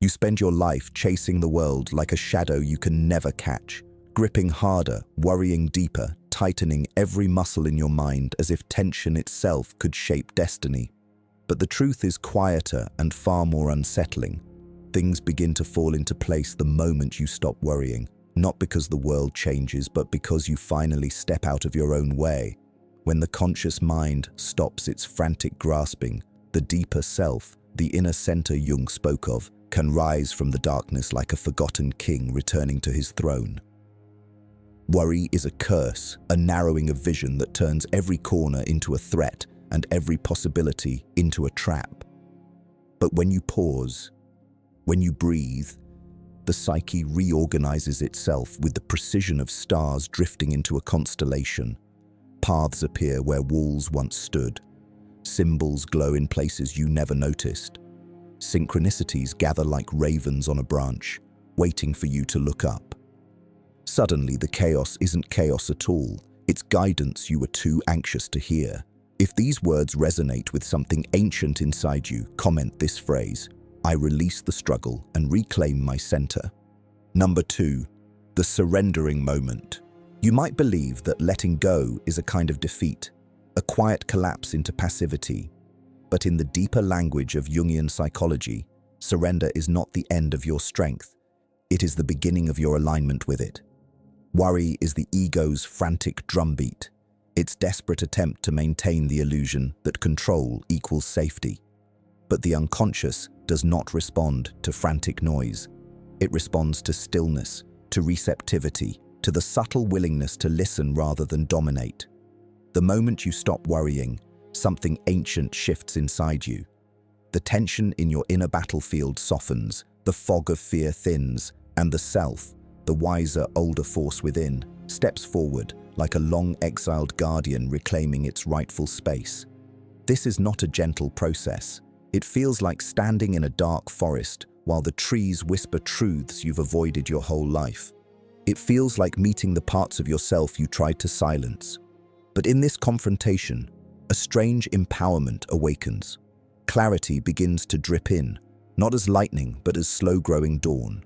You spend your life chasing the world like a shadow you can never catch, gripping harder, worrying deeper, tightening every muscle in your mind as if tension itself could shape destiny. But the truth is quieter and far more unsettling. Things begin to fall into place the moment you stop worrying, not because the world changes, but because you finally step out of your own way. When the conscious mind stops its frantic grasping, the deeper self, the inner center Jung spoke of, can rise from the darkness like a forgotten king returning to his throne. Worry is a curse, a narrowing of vision that turns every corner into a threat and every possibility into a trap. But when you pause, when you breathe, the psyche reorganizes itself with the precision of stars drifting into a constellation. Paths appear where walls once stood. Symbols glow in places you never noticed. Synchronicities gather like ravens on a branch, waiting for you to look up. Suddenly, the chaos isn't chaos at all. It's guidance you were too anxious to hear. If these words resonate with something ancient inside you, comment this phrase: I release the struggle and reclaim my center. Number 2, the surrendering moment. You might believe that letting go is a kind of defeat, a quiet collapse into passivity. But in the deeper language of Jungian psychology, surrender is not the end of your strength. It is the beginning of your alignment with it. Worry is the ego's frantic drumbeat, its desperate attempt to maintain the illusion that control equals safety. But the unconscious does not respond to frantic noise. It responds to stillness, to receptivity, to the subtle willingness to listen rather than dominate. The moment you stop worrying, something ancient shifts inside you. The tension in your inner battlefield softens, the fog of fear thins, and the self, the wiser, older force within, steps forward like a long-exiled guardian reclaiming its rightful space. This is not a gentle process. It feels like standing in a dark forest while the trees whisper truths you've avoided your whole life. It feels like meeting the parts of yourself you tried to silence. But in this confrontation, a strange empowerment awakens. Clarity begins to drip in, not as lightning, but as slow-growing dawn.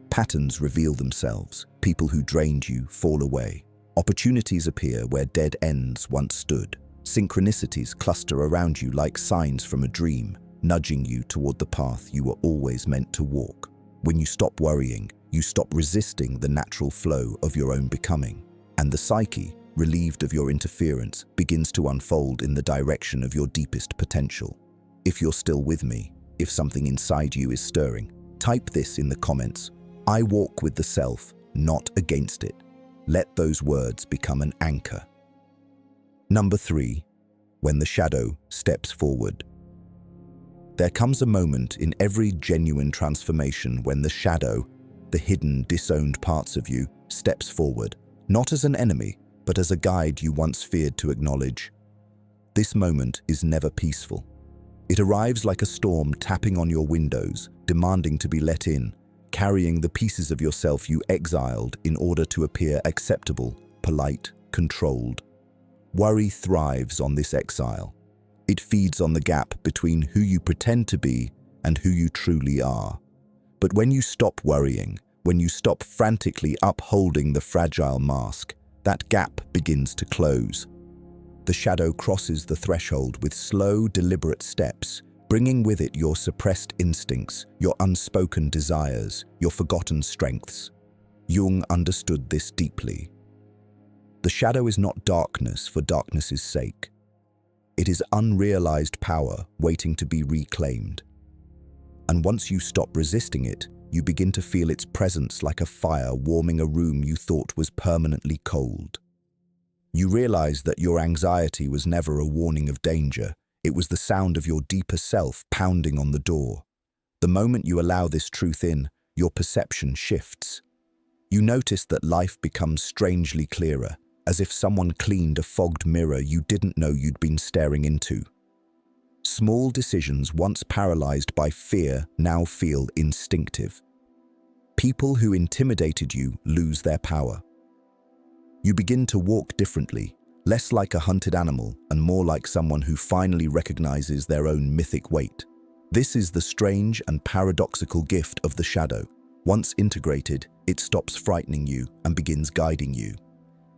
Patterns reveal themselves. People who drained you fall away. Opportunities appear where dead ends once stood. Synchronicities cluster around you like signs from a dream, nudging you toward the path you were always meant to walk. When you stop worrying, you stop resisting the natural flow of your own becoming, and the psyche, relieved of your interference, begins to unfold in the direction of your deepest potential. If you're still with me, if something inside you is stirring, type this in the comments. I walk with the self, not against it. Let those words become an anchor. Number 3, when the shadow steps forward. There comes a moment in every genuine transformation when the shadow, the hidden, disowned parts of you, steps forward, not as an enemy, but as a guide you once feared to acknowledge. This moment is never peaceful. It arrives like a storm tapping on your windows, demanding to be let in, carrying the pieces of yourself you exiled in order to appear acceptable, polite, controlled. Worry thrives on this exile. It feeds on the gap between who you pretend to be and who you truly are. But when you stop worrying, when you stop frantically upholding the fragile mask, that gap begins to close. The shadow crosses the threshold with slow, deliberate steps, bringing with it your suppressed instincts, your unspoken desires, your forgotten strengths. Jung understood this deeply. The shadow is not darkness for darkness's sake. It is unrealized power waiting to be reclaimed. And once you stop resisting it, you begin to feel its presence like a fire warming a room you thought was permanently cold. You realize that your anxiety was never a warning of danger. It was the sound of your deeper self pounding on the door. The moment you allow this truth in, your perception shifts. You notice that life becomes strangely clearer, as if someone cleaned a fogged mirror you didn't know you'd been staring into. Small decisions once paralyzed by fear now feel instinctive. People who intimidated you lose their power. You begin to walk differently, less like a hunted animal and more like someone who finally recognizes their own mythic weight. This is the strange and paradoxical gift of the shadow. Once integrated, it stops frightening you and begins guiding you.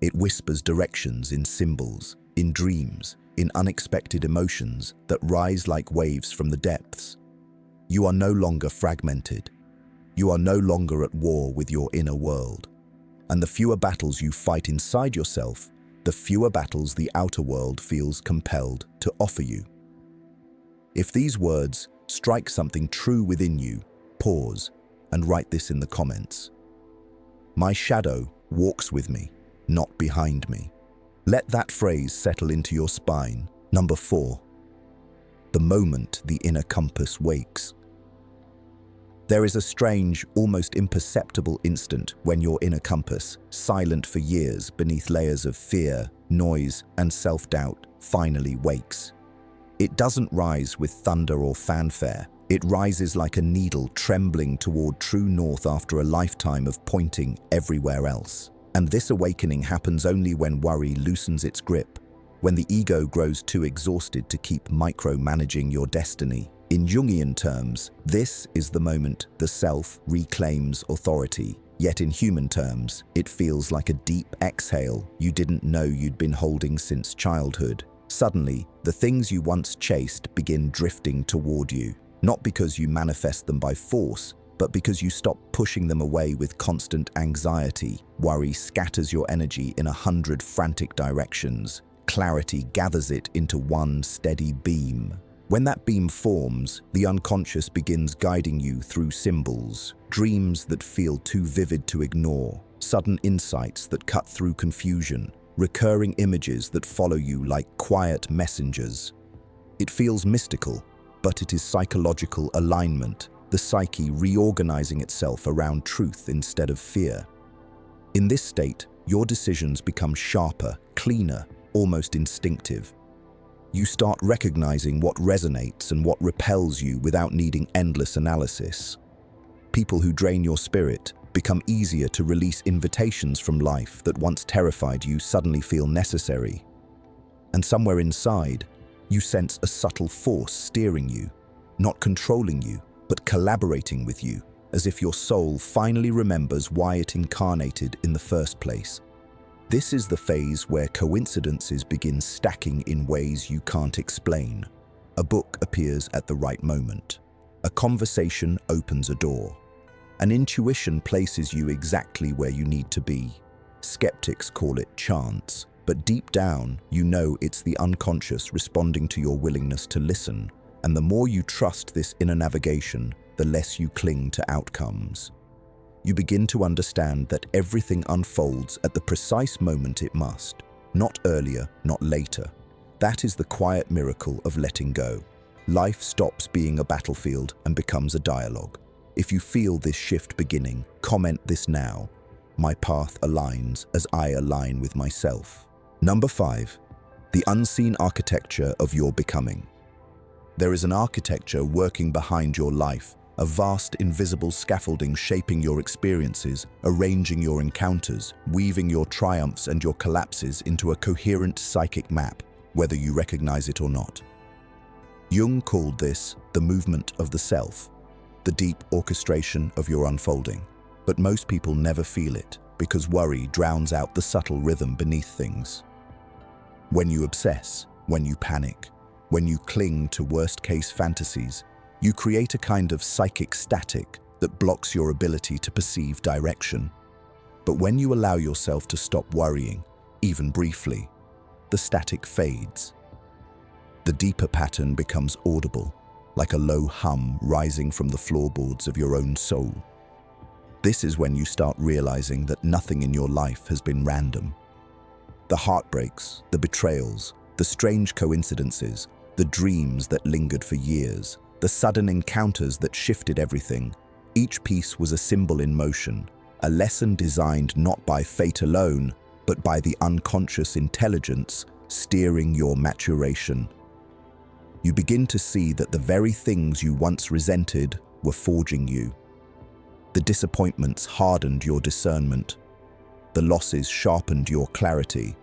It whispers directions in symbols, in dreams, in unexpected emotions that rise like waves from the depths. You are no longer fragmented. You are no longer at war with your inner world. And the fewer battles you fight inside yourself, the fewer battles the outer world feels compelled to offer you. If these words strike something true within you, pause and write this in the comments. My shadow walks with me, not behind me. Let that phrase settle into your spine. Number 4. The moment the inner compass wakes. There is a strange, almost imperceptible instant when your inner compass, silent for years beneath layers of fear, noise, and self-doubt, finally wakes. It doesn't rise with thunder or fanfare. It rises like a needle trembling toward true north after a lifetime of pointing everywhere else. And this awakening happens only when worry loosens its grip, when the ego grows too exhausted to keep micromanaging your destiny. In Jungian terms, this is the moment the self reclaims authority. Yet in human terms, it feels like a deep exhale you didn't know you'd been holding since childhood. Suddenly, the things you once chased begin drifting toward you, not because you manifest them by force, but because you stop pushing them away with constant anxiety. Worry scatters your energy in 100 frantic directions. Clarity gathers it into one steady beam. When that beam forms, the unconscious begins guiding you through symbols, dreams that feel too vivid to ignore, sudden insights that cut through confusion, recurring images that follow you like quiet messengers. It feels mystical, but it is psychological alignment, the psyche reorganizing itself around truth instead of fear. In this state, your decisions become sharper, cleaner, almost instinctive. You start recognizing what resonates and what repels you without needing endless analysis. People who drain your spirit become easier to release. Invitations from life that once terrified you suddenly feel necessary. And somewhere inside, you sense a subtle force steering you, not controlling you, but collaborating with you, as if your soul finally remembers why it incarnated in the first place. This is the phase where coincidences begin stacking in ways you can't explain. A book appears at the right moment. A conversation opens a door. An intuition places you exactly where you need to be. Skeptics call it chance, but deep down, you know it's the unconscious responding to your willingness to listen. And the more you trust this inner navigation, the less you cling to outcomes. You begin to understand that everything unfolds at the precise moment it must, not earlier, not later. That is the quiet miracle of letting go. Life stops being a battlefield and becomes a dialogue. If you feel this shift beginning, comment this now. My path aligns as I align with myself. Number 5. The unseen architecture of your becoming. There is an architecture working behind your life, a vast invisible scaffolding shaping your experiences, arranging your encounters, weaving your triumphs and your collapses into a coherent psychic map, whether you recognize it or not. Jung called this the movement of the self, the deep orchestration of your unfolding. But most people never feel it, because worry drowns out the subtle rhythm beneath things. When you obsess, when you panic, when you cling to worst-case fantasies, you create a kind of psychic static that blocks your ability to perceive direction. But when you allow yourself to stop worrying, even briefly, the static fades. The deeper pattern becomes audible, like a low hum rising from the floorboards of your own soul. This is when you start realizing that nothing in your life has been random. The heartbreaks, the betrayals, the strange coincidences, the dreams that lingered for years, the sudden encounters that shifted everything, each piece was a symbol in motion, a lesson designed not by fate alone, but by the unconscious intelligence steering your maturation. You begin to see that the very things you once resented were forging you. The disappointments hardened your discernment. The losses sharpened your clarity.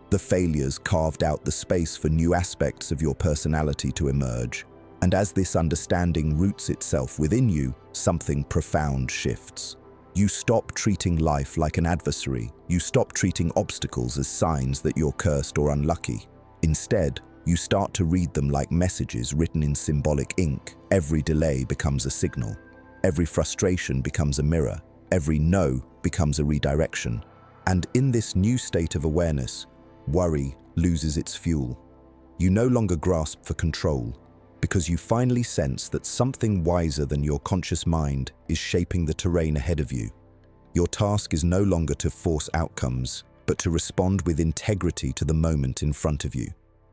The failures carved out the space for new aspects of your personality to emerge. And as this understanding roots itself within you, something profound shifts. You stop treating life like an adversary. You stop treating obstacles as signs that you're cursed or unlucky. Instead, you start to read them like messages written in symbolic ink. Every delay becomes a signal. Every frustration becomes a mirror. Every no becomes a redirection. And in this new state of awareness, worry loses its fuel. You no longer grasp for control, because you finally sense that something wiser than your conscious mind is shaping the terrain ahead of you. Your task is no longer to force outcomes, but to respond with integrity to the moment in front of you.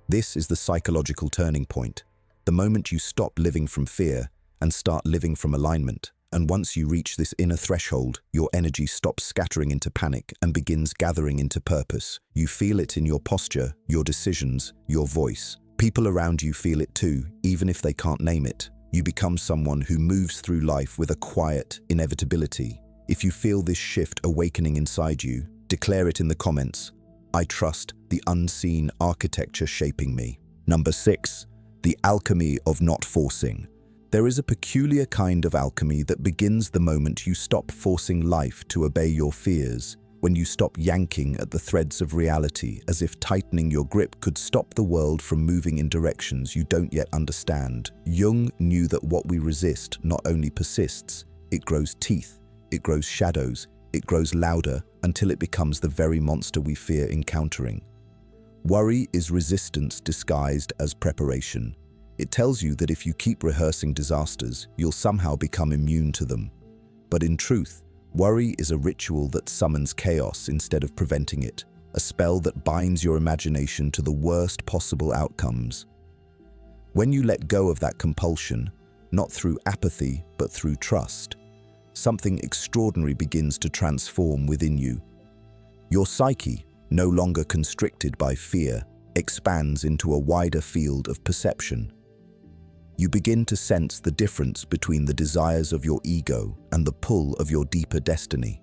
This is the psychological turning point, the moment you stop living from fear and start living from alignment. And once you reach this inner threshold, your energy stops scattering into panic and begins gathering into purpose. You feel it in your posture, your decisions, your voice. People around you feel it too, even if they can't name it. You become someone who moves through life with a quiet inevitability. If you feel this shift awakening inside you, declare it in the comments. I trust the unseen architecture shaping me. Number 6, the alchemy of not forcing. There is a peculiar kind of alchemy that begins the moment you stop forcing life to obey your fears. When you stop yanking at the threads of reality as if tightening your grip could stop the world from moving in directions you don't yet understand. Jung knew that what we resist not only persists, it grows teeth, it grows shadows, it grows louder until it becomes the very monster we fear encountering. Worry is resistance disguised as preparation. It tells you that if you keep rehearsing disasters, you'll somehow become immune to them. But in truth, worry is a ritual that summons chaos instead of preventing it, a spell that binds your imagination to the worst possible outcomes. When you let go of that compulsion, not through apathy but through trust, something extraordinary begins to transform within you. Your psyche, no longer constricted by fear, expands into a wider field of perception. You begin to sense the difference between the desires of your ego and the pull of your deeper destiny.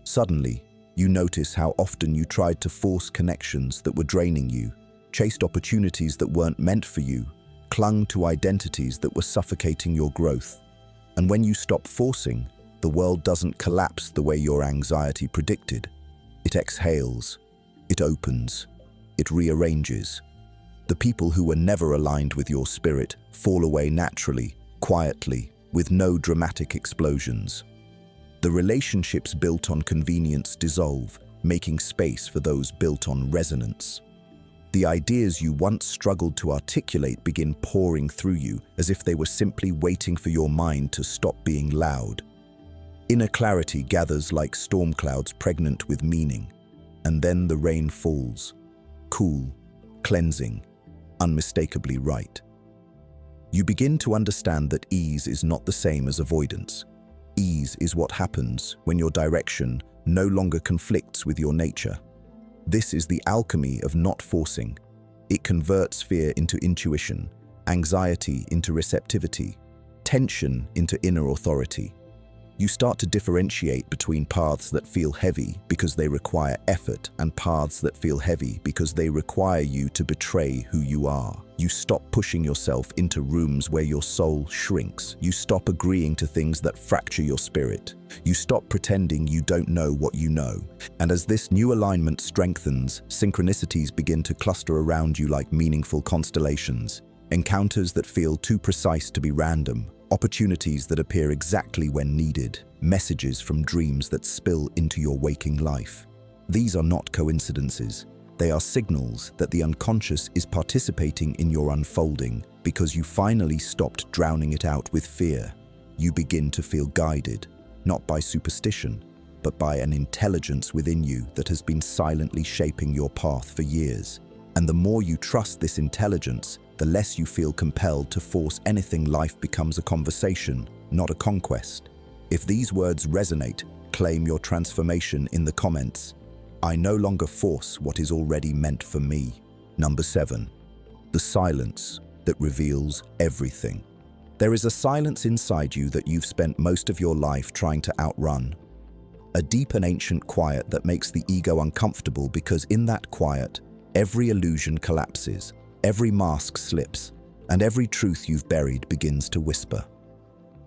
Suddenly, you notice how often you tried to force connections that were draining you, chased opportunities that weren't meant for you, clung to identities that were suffocating your growth. And when you stop forcing, the world doesn't collapse the way your anxiety predicted. It exhales, it opens, it rearranges. The people who were never aligned with your spirit fall away naturally, quietly, with no dramatic explosions. The relationships built on convenience dissolve, making space for those built on resonance. The ideas you once struggled to articulate begin pouring through you as if they were simply waiting for your mind to stop being loud. Inner clarity gathers like storm clouds pregnant with meaning, and then the rain falls, cool, cleansing, unmistakably right. You begin to understand that ease is not the same as avoidance. Ease is what happens when your direction no longer conflicts with your nature. This is the alchemy of not forcing. It converts fear into intuition, anxiety into receptivity, tension into inner authority. You start to differentiate between paths that feel heavy because they require effort and paths that feel heavy because they require you to betray who you are. You stop pushing yourself into rooms where your soul shrinks. You stop agreeing to things that fracture your spirit. You stop pretending you don't know what you know. And as this new alignment strengthens, synchronicities begin to cluster around you like meaningful constellations. Encounters that feel too precise to be random. Opportunities that appear exactly when needed, messages from dreams that spill into your waking life. These are not coincidences. They are signals that the unconscious is participating in your unfolding because you finally stopped drowning it out with fear. You begin to feel guided, not by superstition, but by an intelligence within you that has been silently shaping your path for years. And the more you trust this intelligence, the less you feel compelled to force anything. Life becomes a conversation, not a conquest. If these words resonate, claim your transformation in the comments. I no longer force what is already meant for me. Number 7, the silence that reveals everything. There is a silence inside you that you've spent most of your life trying to outrun. A deep and ancient quiet that makes the ego uncomfortable because in that quiet, every illusion collapses. Every mask slips, and every truth you've buried begins to whisper.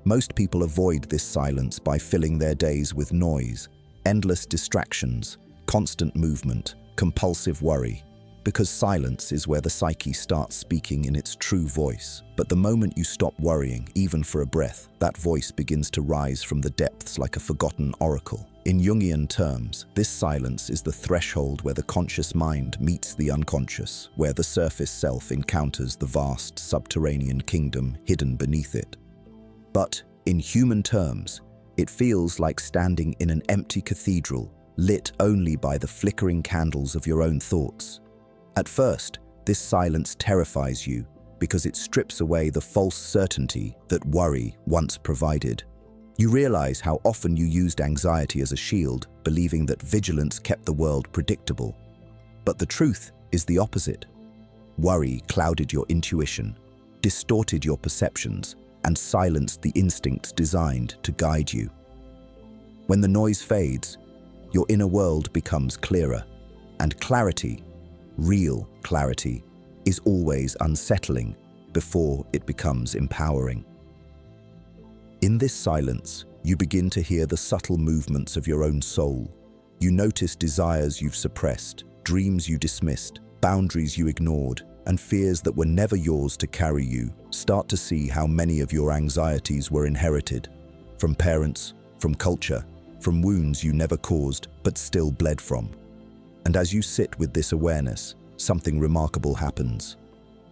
Most people avoid this silence by filling their days with noise, endless distractions, constant movement, compulsive worry, because silence is where the psyche starts speaking in its true voice. But the moment you stop worrying, even for a breath, that voice begins to rise from the depths like a forgotten oracle. In Jungian terms, this silence is the threshold where the conscious mind meets the unconscious, where the surface self encounters the vast subterranean kingdom hidden beneath it. But, in human terms, it feels like standing in an empty cathedral, lit only by the flickering candles of your own thoughts. At first, this silence terrifies you because it strips away the false certainty that worry once provided. You realize how often you used anxiety as a shield, believing that vigilance kept the world predictable. But the truth is the opposite. Worry clouded your intuition, distorted your perceptions, and silenced the instincts designed to guide you. When the noise fades, your inner world becomes clearer, and clarity, real clarity, is always unsettling before it becomes empowering. In this silence, you begin to hear the subtle movements of your own soul. You notice desires you've suppressed, dreams you dismissed, boundaries you ignored, and fears that were never yours to carry. You start to see how many of your anxieties were inherited, from parents, from culture, from wounds you never caused but still bled from. And as you sit with this awareness, something remarkable happens.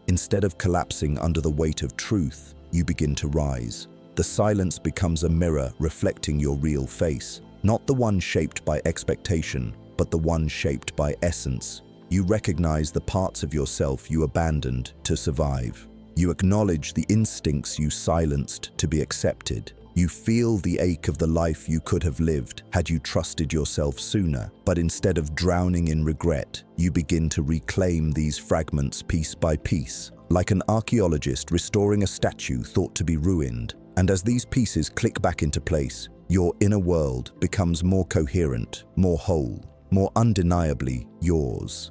Instead of collapsing under the weight of truth, you begin to rise. The silence becomes a mirror reflecting your real face, not the one shaped by expectation, but the one shaped by essence. You recognize the parts of yourself you abandoned to survive. You acknowledge the instincts you silenced to be accepted. You feel the ache of the life you could have lived had you trusted yourself sooner. But instead of drowning in regret, you begin to reclaim these fragments piece by piece, like an archaeologist restoring a statue thought to be ruined. And as these pieces click back into place, your inner world becomes more coherent, more whole, more undeniably yours.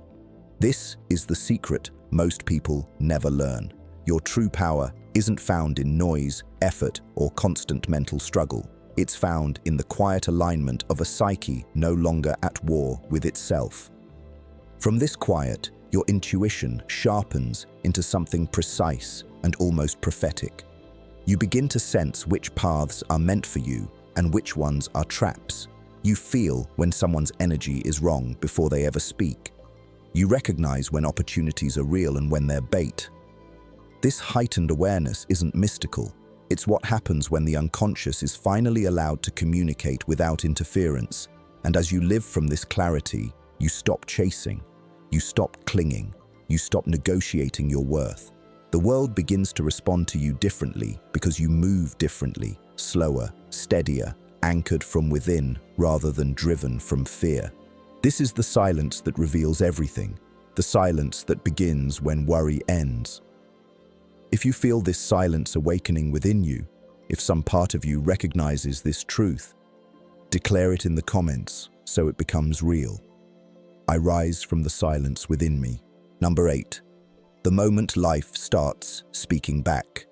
This is the secret most people never learn. Your true power isn't found in noise, effort, or constant mental struggle. It's found in the quiet alignment of a psyche no longer at war with itself. From this quiet, your intuition sharpens into something precise and almost prophetic. You begin to sense which paths are meant for you and which ones are traps. You feel when someone's energy is wrong before they ever speak. You recognize when opportunities are real and when they're bait. This heightened awareness isn't mystical. It's what happens when the unconscious is finally allowed to communicate without interference. And as you live from this clarity, you stop chasing, you stop clinging, you stop negotiating your worth. The world begins to respond to you differently because you move differently, slower, steadier, anchored from within rather than driven from fear. This is the silence that reveals everything, the silence that begins when worry ends. If you feel this silence awakening within you, if some part of you recognizes this truth, declare it in the comments so it becomes real. I rise from the silence within me. Number 8. The moment life starts speaking back.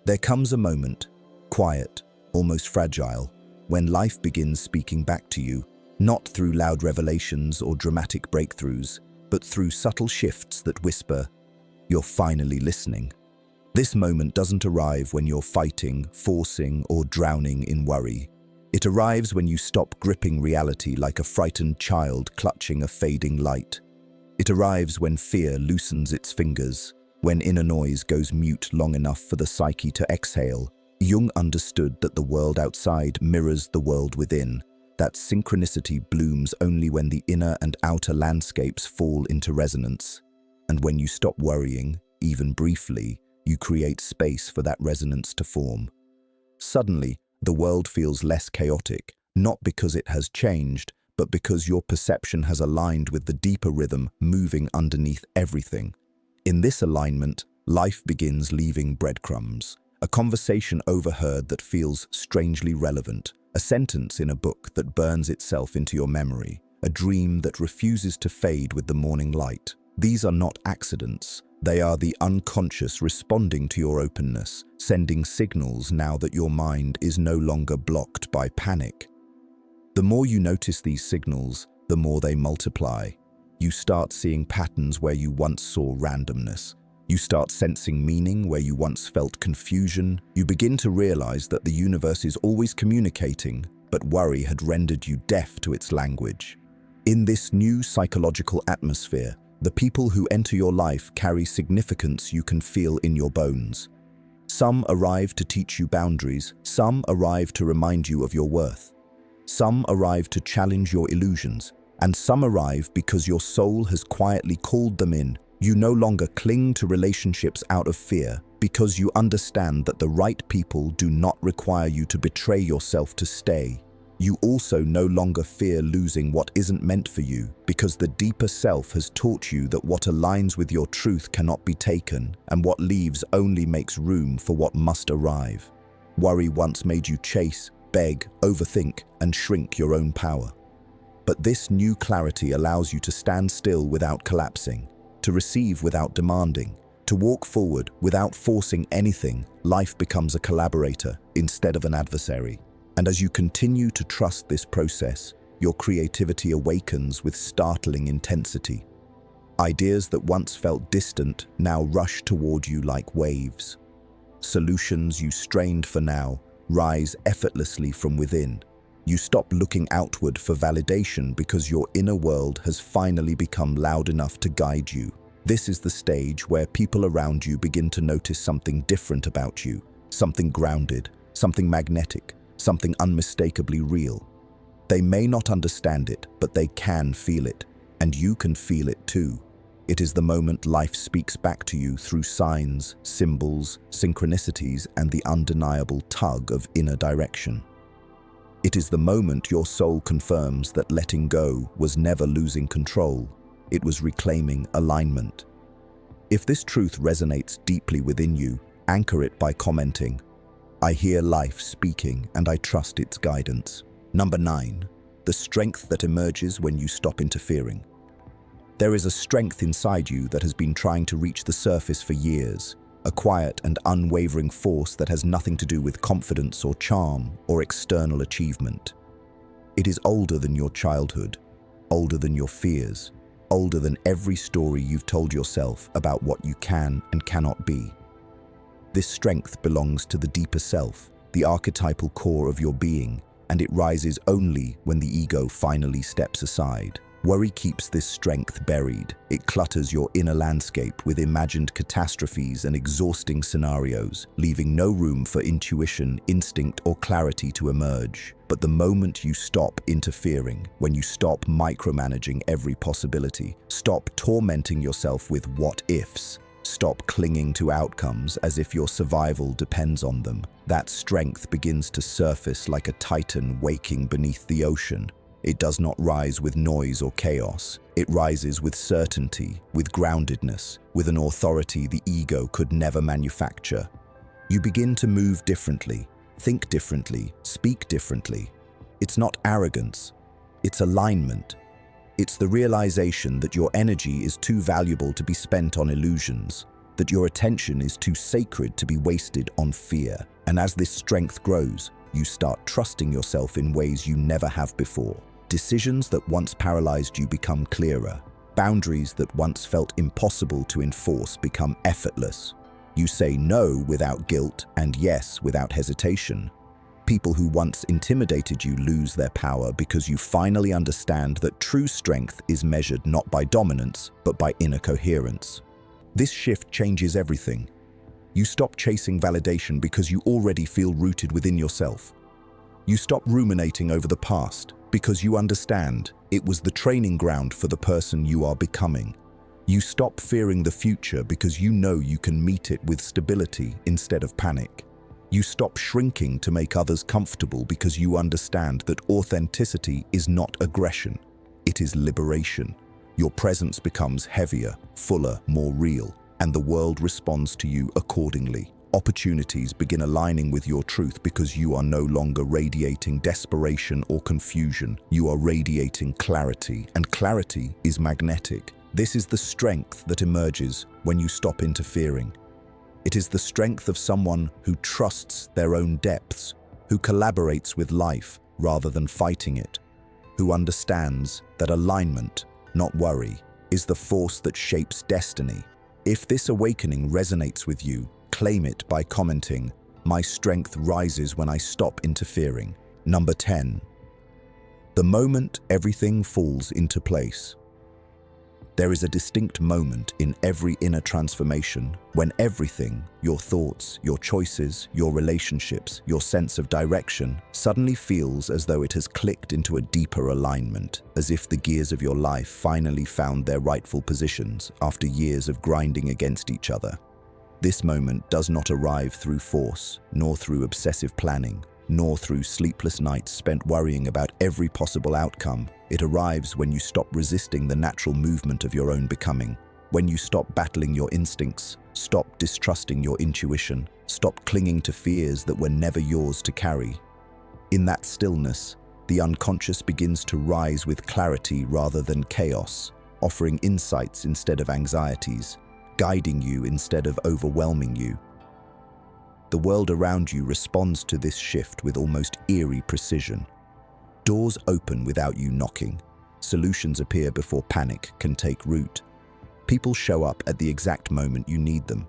There comes a moment, quiet, almost fragile, when life begins speaking back to you, not through loud revelations or dramatic breakthroughs, but through subtle shifts that whisper, "You're finally listening." This moment doesn't arrive when you're fighting, forcing, or drowning in worry. It arrives when you stop gripping reality like a frightened child clutching a fading light. It arrives when fear loosens its fingers, when inner noise goes mute long enough for the psyche to exhale. Jung understood that the world outside mirrors the world within, that synchronicity blooms only when the inner and outer landscapes fall into resonance. And when you stop worrying, even briefly, you create space for that resonance to form. Suddenly, the world feels less chaotic, not because it has changed, but because your perception has aligned with the deeper rhythm moving underneath everything. In this alignment, life begins leaving breadcrumbs. A conversation overheard that feels strangely relevant, a sentence in a book that burns itself into your memory, a dream that refuses to fade with the morning light. These are not accidents, They are the unconscious responding to your openness, sending signals now that your mind is no longer blocked by panic. The more you notice these signals, the more they multiply. You start seeing patterns where you once saw randomness. You start sensing meaning where you once felt confusion. You begin to realize that the universe is always communicating, but worry had rendered you deaf to its language. In this new psychological atmosphere, the people who enter your life carry significance you can feel in your bones. Some arrive to teach you boundaries, some arrive to remind you of your worth. Some arrive to challenge your illusions, and some arrive because your soul has quietly called them in. You no longer cling to relationships out of fear, because you understand that the right people do not require you to betray yourself to stay. You also no longer fear losing what isn't meant for you, because the deeper self has taught you that what aligns with your truth cannot be taken, and what leaves only makes room for what must arrive. Worry once made you chase, beg, overthink, and shrink your own power. But this new clarity allows you to stand still without collapsing, to receive without demanding, to walk forward without forcing anything. Life becomes a collaborator instead of an adversary. And as you continue to trust this process, your creativity awakens with startling intensity. Ideas that once felt distant now rush toward you like waves. Solutions you strained for now rise effortlessly from within. You stop looking outward for validation because your inner world has finally become loud enough to guide you. This is the stage where people around you begin to notice something different about you, something grounded, something magnetic, something unmistakably real. They may not understand it, but they can feel it, and you can feel it too. It is the moment life speaks back to you through signs, symbols, synchronicities, and the undeniable tug of inner direction. It is the moment your soul confirms that letting go was never losing control. It was reclaiming alignment. If this truth resonates deeply within you, anchor it by commenting, "I hear life speaking and I trust its guidance." Number 9. The strength that emerges when you stop interfering. There is a strength inside you that has been trying to reach the surface for years, a quiet and unwavering force that has nothing to do with confidence or charm or external achievement. It is older than your childhood, older than your fears, older than every story you've told yourself about what you can and cannot be. This strength belongs to the deeper self, the archetypal core of your being, and it rises only when the ego finally steps aside. Worry keeps this strength buried. It clutters your inner landscape with imagined catastrophes and exhausting scenarios, leaving no room for intuition, instinct, or clarity to emerge. But the moment you stop interfering, when you stop micromanaging every possibility, stop tormenting yourself with what-ifs, stop clinging to outcomes as if your survival depends on them, that strength begins to surface like a titan waking beneath the ocean. It does not rise with noise or chaos. It rises with certainty, with groundedness, with an authority the ego could never manufacture. You begin to move differently, think differently, speak differently. It's not arrogance, it's alignment. It's the realization that your energy is too valuable to be spent on illusions, that your attention is too sacred to be wasted on fear. And as this strength grows, you start trusting yourself in ways you never have before. Decisions that once paralyzed you become clearer. Boundaries that once felt impossible to enforce become effortless. You say no without guilt and yes without hesitation. People who once intimidated you lose their power because you finally understand that true strength is measured not by dominance, but by inner coherence. This shift changes everything. You stop chasing validation because you already feel rooted within yourself. You stop ruminating over the past because you understand it was the training ground for the person you are becoming. You stop fearing the future because you know you can meet it with stability instead of panic. You stop shrinking to make others comfortable because you understand that authenticity is not aggression, it is liberation. Your presence becomes heavier, fuller, more real, and the world responds to you accordingly. Opportunities begin aligning with your truth because you are no longer radiating desperation or confusion. You are radiating clarity, and clarity is magnetic. This is the strength that emerges when you stop interfering. It is the strength of someone who trusts their own depths, who collaborates with life rather than fighting it, who understands that alignment, not worry, is the force that shapes destiny. If this awakening resonates with you, claim it by commenting, "My strength rises when I stop interfering." Number 10. The moment everything falls into place. There is a distinct moment in every inner transformation when everything, your thoughts, your choices, your relationships, your sense of direction, suddenly feels as though it has clicked into a deeper alignment, as if the gears of your life finally found their rightful positions after years of grinding against each other. This moment does not arrive through force, nor through obsessive planning, nor through sleepless nights spent worrying about every possible outcome. It arrives when you stop resisting the natural movement of your own becoming, when you stop battling your instincts, stop distrusting your intuition, stop clinging to fears that were never yours to carry. In that stillness, the unconscious begins to rise with clarity rather than chaos, offering insights instead of anxieties, guiding you instead of overwhelming you. The world around you responds to this shift with almost eerie precision. Doors open without you knocking. Solutions appear before panic can take root. People show up at the exact moment you need them.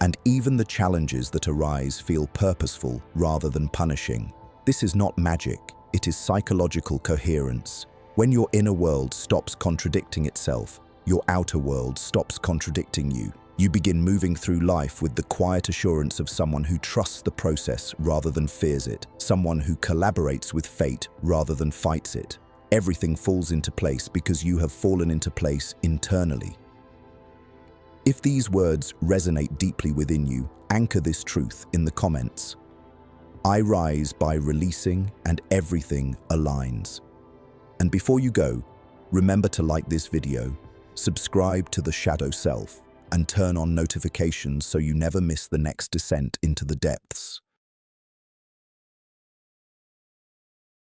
And even the challenges that arise feel purposeful rather than punishing. This is not magic, it is psychological coherence. When your inner world stops contradicting itself, your outer world stops contradicting you. You begin moving through life with the quiet assurance of someone who trusts the process rather than fears it, someone who collaborates with fate rather than fights it. Everything falls into place because you have fallen into place internally. If these words resonate deeply within you, anchor this truth in the comments. I rise by releasing and everything aligns. And before you go, remember to like this video, subscribe to The Shadow Self, and turn on notifications so you never miss the next descent into the depths.